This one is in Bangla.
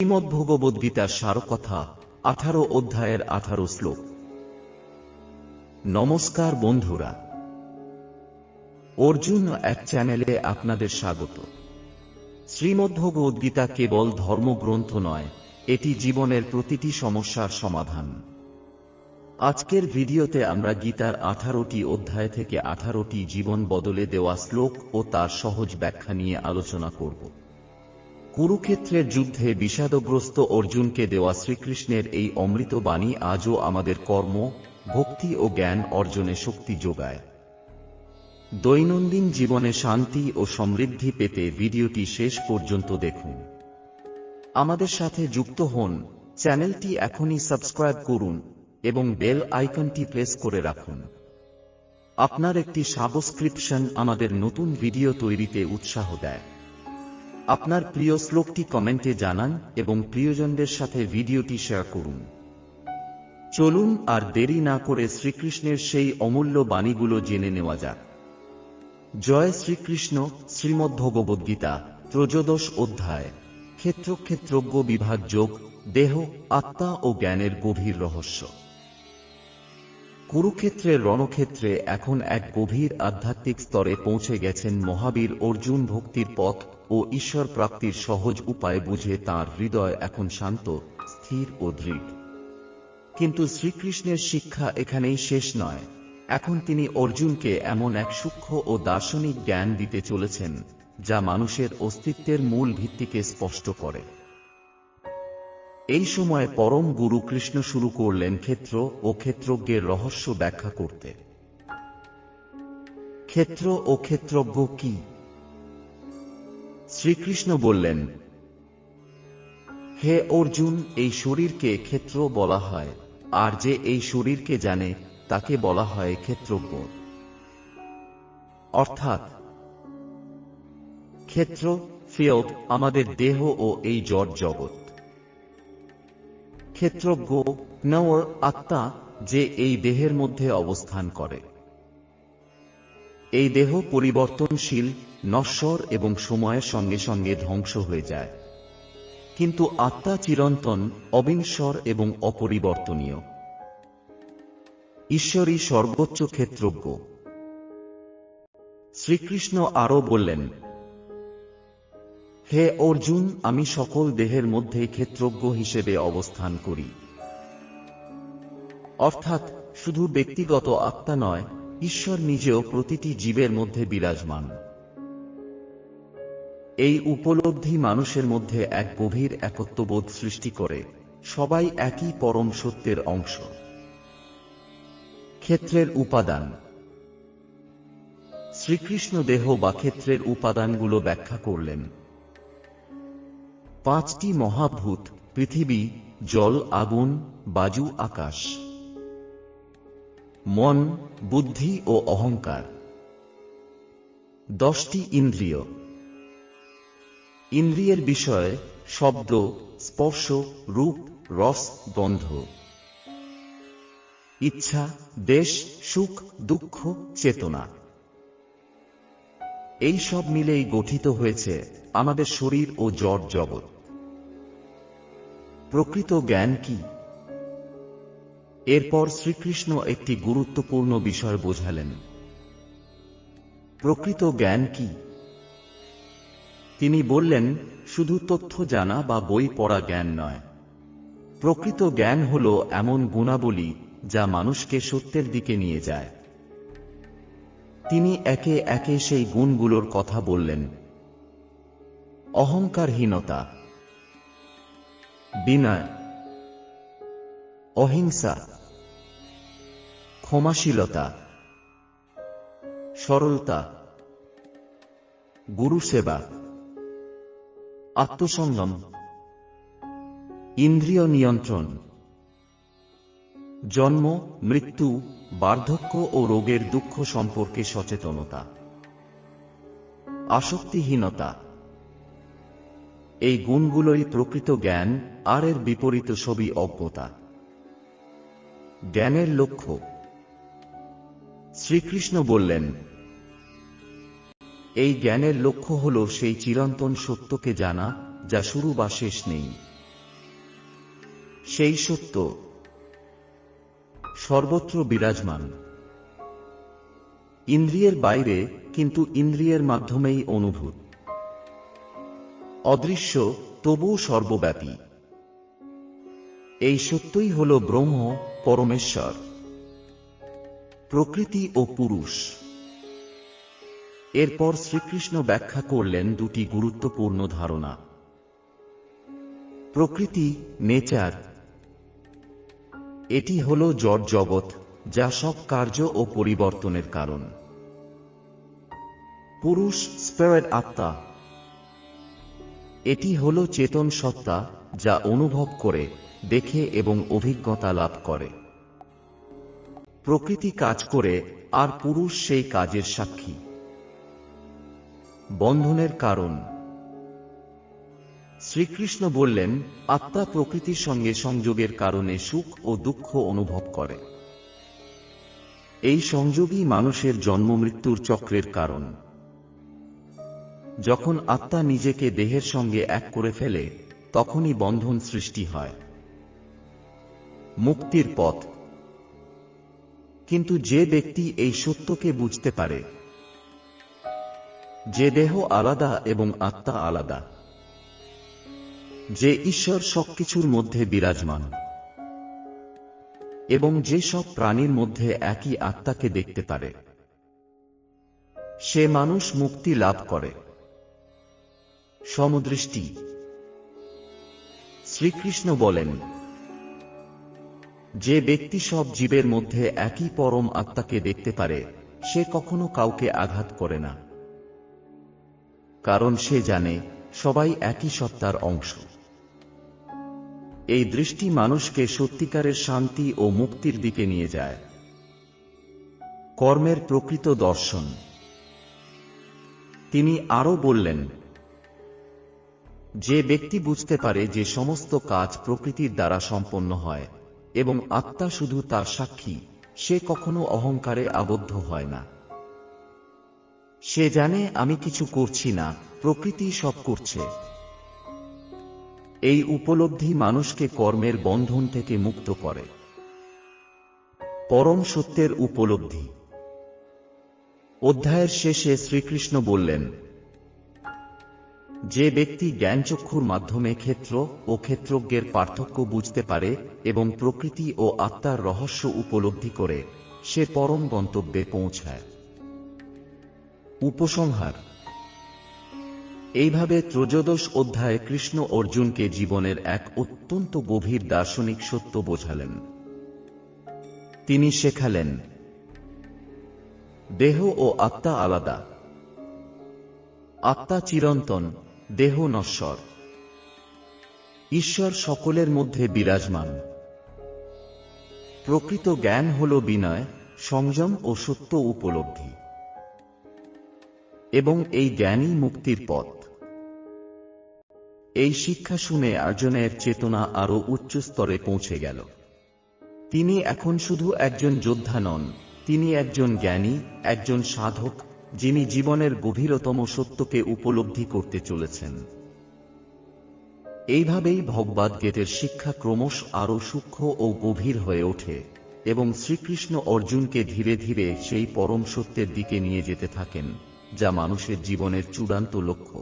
শ্রীমদ্ভগবদ্গীতার সারকথা 18 অধ্যায়ের 18 শ্লোক। নমস্কার বন্ধুরা, অর্জুন এক চ্যানেলে আপনাদের স্বাগত। শ্রীমদ্ভগবদ্গীতা কেবল ধর্মগ্রন্থ নয়, এটি জীবনের প্রতিটি সমস্যার সমাধান। আজকের ভিডিওতে আমরা গীতার 18টি অধ্যায় থেকে 18টি জীবন বদলে দেওয়া শ্লোক ও তার সহজ ব্যাখ্যা নিয়ে আলোচনা করব। কুরুক্ষেত্রের যুদ্ধে বিষাদগ্রস্ত অর্জুনকে দেওয়া শ্রীকৃষ্ণের এই অমৃত বাণী আজও আমাদের কর্ম, ভক্তি ও জ্ঞান অর্জনে শক্তি যোগায়। দৈনন্দিন জীবনে শান্তি ও সমৃদ্ধি পেতে ভিডিওটি শেষ পর্যন্ত দেখুন। আমাদের সাথে যুক্ত হন, চ্যানেলটি এখনই সাবস্ক্রাইব করুন এবং বেল আইকনটি প্রেস করে রাখুন। আপনার একটি সাবস্ক্রিপশন আমাদের নতুন ভিডিও তৈরিতে উৎসাহ দেয়। আপনার প্রিয় শ্লোকটি কমেন্টে জানান এবং প্রিয়জনদের সাথে ভিডিওটি শেয়ার করুন। চলুন আর দেরি না করে শ্রীকৃষ্ণের সেই অমূল্য বাণীগুলো জেনে নেওয়া যাক। জয় শ্রীকৃষ্ণ। শ্রীমদ্ভগবদ্গীতা 13 অধ্যায়, ক্ষেত্রজ্ঞ বিভাগ যোগ, দেহ, আত্মা ও জ্ঞানের গভীর রহস্য। কুরুক্ষেত্রের রণক্ষেত্রে এখন এক গভীর আধ্যাত্মিক স্তরে পৌঁছে গেছেন মহাবীর অর্জুন। ভক্তির পথ ও ঈশ্বর প্রাপ্তির সহজ উপায় বুঝে তাঁর হৃদয় এখন শান্ত, স্থির ও দৃঢ়। কিন্তু শ্রীকৃষ্ণের শিক্ষা এখানেই শেষ নয়। এখন তিনি অর্জুনকে এমন এক সূক্ষ্ম ও দার্শনিক জ্ঞান দিতে চলেছেন, যা মানুষের অস্তিত্বের মূল ভিত্তিকে স্পষ্ট করে। এই সময় পরম গুরু কৃষ্ণ শুরু করলেন ক্ষেত্র ও ক্ষেত্রজ্ঞের রহস্য ব্যাখ্যা করতে। ক্ষেত্র ও ক্ষেত্রজ্ঞ কি? শ্রীকৃষ্ণ বললেন, হে অর্জুন, এই শরীরকে ক্ষেত্র বলা হয়, আর যে এই শরীরকে জানে তাকে বলা হয় ক্ষেত্রজ্ঞ। অর্থাৎ ক্ষেত্র, ফিল্ড, আমাদের দেহ ও এই জড় জগৎ। ক্ষেত্রজ্ঞ, নওয়ার, আত্মা, যে এই দেহের মধ্যে অবস্থান করে। এই দেহ পরিবর্তনশীল, নশ্বর এবং সময়ের সঙ্গে সঙ্গে ধ্বংস হয়ে যায়, কিন্তু আত্মা চিরন্তন, অবিনশ্বর এবং অপরিবর্তনীয়। ঈশ্বরই সর্বোচ্চ ক্ষেত্রজ্ঞ। শ্রীকৃষ্ণ আরও বললেন, হে অর্জুন, আমি সকল দেহের মধ্যে ক্ষেত্রজ্ঞ হিসেবে অবস্থান করি। অর্থাৎ শুধু ব্যক্তিগত আত্মা নয়, ঈশ্বর নিজেও প্রতিটি জীবের মধ্যে বিরাজমান। এই উপলব্ধি মানুষের মধ্যে এক গভীর একত্ববোধ সৃষ্টি করে, সবাই একই পরম সত্যের অংশ। ক্ষেত্রের উপাদান। শ্রীকৃষ্ণ দেহ বা ক্ষেত্রের উপাদানগুলো ব্যাখ্যা করলেন। 5টি মহাভূত: পৃথিবী, জল, আগুন, বায়ু, আকাশ। মন, বুদ্ধি ও অহংকার। 10টি ইন্দ্রিয়। ইন্দ্রিয়ের বিষয়: শব্দ, স্পর্শ, রূপ, রস, গন্ধ। ইচ্ছা, দেশ, সুখ, দুঃখ, চেতনা। এই সব মিলেই গঠিত হয়েছে আমাদের শরীর ও জড় জগৎ। প্রকৃত জ্ঞান কি? এরপর শ্রীকৃষ্ণ একটি গুরুত্বপূর্ণ বিষয় বোঝালেন। প্রকৃত জ্ঞান কি? তিনি বললেন, শুধু তথ্য জানা বা বই পড়া জ্ঞান নয়। প্রকৃত জ্ঞান হল এমন গুণাবলী যা মানুষকে সত্যের দিকে নিয়ে যায়। তিনি একে একে সেই গুণগুলোর কথা বললেন। অহংকারহীনতা, বিনয়, অহিংসা, ক্ষমাশীলতা, সরলতা, গুরুসেবা, আত্মসংযম, ইন্দ্রিয় নিয়ন্ত্রণ, জন্ম, মৃত্যু, বার্ধক্য ও রোগের দুঃখ সম্পর্কে সচেতনতা, আসক্তিহীনতা। এই গুণগুলোই প্রকৃত জ্ঞান, আর এর বিপরীত সবই অজ্ঞতা। জ্ঞানের লক্ষ্য। শ্রীকৃষ্ণ বললেন, এই জ্ঞানের লক্ষ্য হল সেই চিরন্তন সত্যকে জানা, যা শুরু বা শেষ নেই। সেই সত্য সর্বত্র বিরাজমান, ইন্দ্রিয়ের বাইরে কিন্তু ইন্দ্রিয়ের মাধ্যমেই অনুভূত, অদৃশ্য তবুও সর্বব্যাপী। এই সত্যই হল ব্রহ্ম, পরমেশ্বর, প্রকৃতি ও পুরুষ। এরপর শ্রীকৃষ্ণ ব্যাখ্যা করলেন দুটি গুরুত্বপূর্ণ ধারণা। প্রকৃতি, নেচার, এটি হল জড় জগৎ, যা সব কার্য ও পরিবর্তনের কারণ। পুরুষ, স্পিরিট, আত্মা, এটি হল চেতন সত্তা, যা অনুভব করে, দেখে এবং অভিজ্ঞতা লাভ করে। প্রকৃতি কাজ করে, আর পুরুষ সেই কাজের সাক্ষী। বন্ধনের কারণ। শ্রীকৃষ্ণ বললেন, আত্মা প্রকৃতির সঙ্গে সংযোগের কারণে সুখ ও দুঃখ অনুভব করে। এই সংযোগই মানুষের জন্মমৃত্যুর চক্রের কারণ। যখন আত্মা নিজেকে দেহের সঙ্গে এক করে ফেলে, তখনই বন্ধন সৃষ্টি হয়। মুক্তির পথ। কিন্তু যে ব্যক্তি এই সত্যকে বুঝতে পারে, যে দেহ আলাদা এবং আত্মা আলাদা, যে ঈশ্বর সবকিছুর মধ্যে বিরাজমান, এবং যে সব প্রাণীর মধ্যে একই আত্মাকে দেখতে পারে, সে মানুষ মুক্তি লাভ করে। সমদৃষ্টি। শ্রীকৃষ্ণ বলেন, যে ব্যক্তি সব জীবের মধ্যে একই পরম আত্মাকে দেখতে পারে, সে কখনো কাউকে আঘাত করে না, কারণ সে জানে সবাই একই সত্তার অংশ। এই দৃষ্টি মানুষকে সত্যিকারের শান্তি ও মুক্তির দিকে নিয়ে যায়। কর্মের প্রকৃত দর্শন। তিনি আরও বললেন, যে ব্যক্তি বুঝতে পারে যে সমস্ত কাজ প্রকৃতির দ্বারা সম্পন্ন হয় এবং আত্মা শুধু তার সাক্ষী, সে কখনো অহংকারে আবদ্ধ হয় না। সে জানে আমি কিছু করছি না, প্রকৃতি সব করছে। এই উপলব্ধি মানুষকে কর্মের বন্ধন থেকে মুক্ত করে। পরম সত্যের উপলব্ধি। অধ্যায়ের শেষে শ্রীকৃষ্ণ বললেন, যে ব্যক্তি জ্ঞানচক্ষুর মাধ্যমে ক্ষেত্র ও ক্ষেত্রজ্ঞের পার্থক্য বুঝতে পারে এবং প্রকৃতি ও আত্মার রহস্য উপলব্ধি করে, সে পরম গন্তব্যে পৌঁছায়। উপসংহার। এইভাবে ত্রয়োদশ অধ্যায়ে কৃষ্ণ অর্জুনকে জীবনের এক অত্যন্ত গভীর দার্শনিক সত্য বোঝালেন। তিনি শেখালেন, দেহ ও আত্মা আলাদা। আত্মা চিরন্তন, দেহ নশ্বর। ঈশ্বর সকলের মধ্যে বিরাজমান। প্রকৃত জ্ঞান হল বিনয়, সংযম ও সত্য উপলব্ধি, এবং এই জ্ঞানই মুক্তির পথ। এই শিক্ষা শুনে অর্জুনের চেতনা আরো উচ্চ স্তরে পৌঁছে গেল। তিনি এখন শুধু একজন যোদ্ধা নন, তিনি একজন জ্ঞানী, একজন সাধক, যিনি জীবনের গভীরতম সত্যকে উপলব্ধি করতে চলেছেন। এইভাবেই ভগবদ্গীতার শিক্ষা ক্রমশ আরো সূক্ষ্ম ও গভীর হয়ে ওঠে, এবং শ্রীকৃষ্ণ অর্জুনকে ধীরে ধীরে সেই পরম সত্যের দিকে নিয়ে যেতে থাকেন, যা মানুষের জীবনের চূড়ান্ত লক্ষ্য।